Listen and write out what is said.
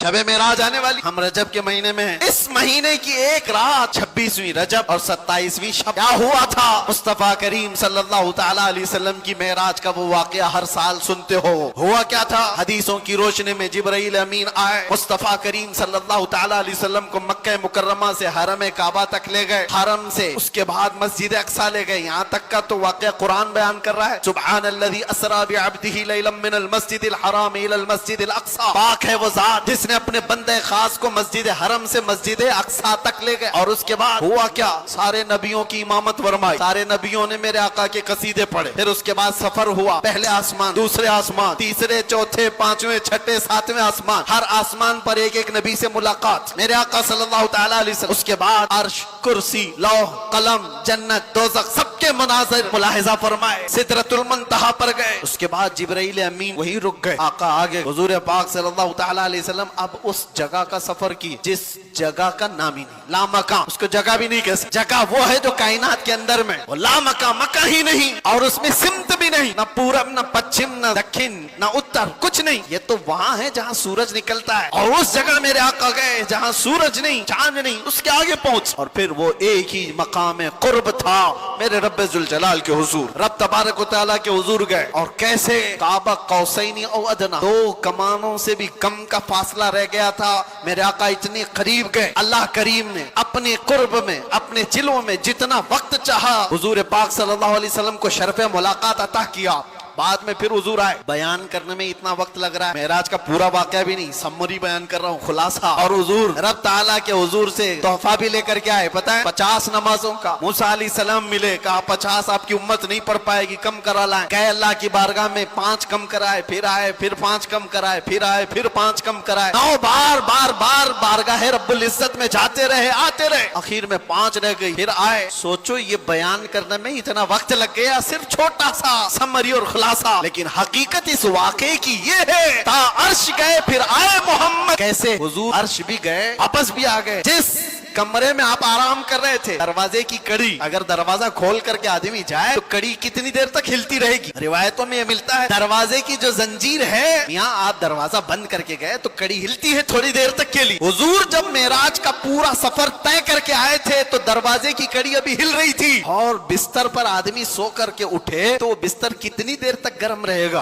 शब मेराज आने वाली, हम रजब के महीने में हैं। इस महीने की एक रात 26वीं रजब और 27वीं शब क्या हुआ था? मुस्तफा करीम सल्लल्लाहु तआला अलैहि वसल्लम की मेराज का वो वाकया हर साल सुनते हो। हुआ क्या था? हदीसों की रोशनी में जिब्राइल अमीन आए, मुस्तफा करीम सल्लल्लाहु तआला अलैहि वसल्लम को मक्का मुकर्रमा से हरम काबा तक ले गए, हरम से उसके बाद मस्जिद अक्सा ले गए। यहाँ तक का तो वाकया कुरान बयान कर रहा है, सुब्हानल्लज़ी अस्रा बिअब्दिही लैलन मिनल मस्जिदिल हराम इलल मस्जिदिल अक्सा। पाक है वो जात जिसने अपने बंदे खास को मस्जिद हरम से मस्जिद अक्सा तक ले गए। और उसके बाद हुआ क्या? सारे नबियों की इमामत फरमाई, सारे नबियों ने मेरे आका के कसीदे पढ़े। फिर उसके बाद सफर हुआ, पहले आसमान, दूसरे आसमान, तीसरे, चौथे, पांचवें, छठे, सातवें आसमान, हर आसमान पर एक एक नबी से मुलाकात, मेरे आका सल्लल्लाहु तआला अलैहि वसल्लम। उसके बाद अर्श, कुर्सी, लौह कलम, जन्नत, दोज़ख, सबके मनाज़िर मुलाहिज़ा फरमाए। सिदरतुल मुंतहा पर गए। उसके बाद जिब्राइल अमीन वहीं रुक गए, आका आगे, हुजूर पाक सल्लल्लाहु तआला अलैहि वसल्लम अब उस जगह का सफर किए जिस जगह का नाम ही नहीं, लामका, उसको जगह भी नहीं कह सकते। जगह वो है जो कायनात के अंदर में, वो लामका, मक्का ही नहीं, और उसमें सिमत भी नहीं, न पूरब, न पश्चिम, न दक्षिण, न उत्तर, कुछ नहीं। ये तो वहां है जहां सूरज निकलता है, और उस जगह मेरे आका गए जहां सूरज नहीं, चांद नहीं, उसके आगे पहुंच। और फिर वो एक ही मकाम कुर्ब था मेरे रब्बे जुल जलाल के हुजूर, रब तबारक व तआला के हुजूर गए। और कैसे? काबा कौसैनी औ अदना, दो कमानों से भी कम का फासला रह गया था। मेरे आका इतने करीब गए, अल्लाह करीम ने अपने कुर्ब में, अपने जिलों में जितना वक्त चाहा हुजूर पाक सल्लल्लाहु अलैहि वसल्लम को शर्फ़े मुलाकात अता किया। बाद में फिर हुजूर आए। बयान करने में इतना वक्त लग रहा है, मेराज का पूरा वाकया भी नहीं, समरी बयान कर रहा हूँ, खुलासा। और हुजूर रब ताला के हुजूर से तोहफा भी लेकर के आए, पता है, 50 नमाजों का। मूसा अलैहिस्सलाम मिले, कहा 50 आपकी उम्मत नहीं पढ़ पाएगी, कम करा लाए। कहे अल्लाह की बारगाह में 5 कम कराए, फिर आए, फिर 5 कम कराए, फिर आए, फिर 5 कम कराए। 9 बार बार बार बारगाह रब्बुल इज्जत में जाते रहे, आते रहे, आखिर में 5 रह गई, फिर आए। सोचो ये बयान करने में इतना वक्त लग गया, सिर्फ छोटा सा समरी और खुलासा। लेकिन हकीकत इस वाक़े की ये है, ता अर्श गए फिर आए मोहम्मद। कैसे? हुजूर अर्श भी गए, वापस भी आ गए। जिस कमरे में आप आराम कर रहे थे, दरवाजे की कड़ी, अगर दरवाजा खोल करके आदमी जाए तो कड़ी कितनी देर तक हिलती रहेगी? रिवायतों में ये मिलता है, दरवाजे की जो जंजीर है, यहाँ आप दरवाजा बंद करके गए तो कड़ी हिलती है थोड़ी देर तक के लिए। हुजूर जब मेराज का पूरा सफर तय करके आए थे तो दरवाजे की कड़ी अभी हिल रही थी, और बिस्तर पर आदमी सो करके उठे तो बिस्तर कितनी देर तक गर्म रहेगा?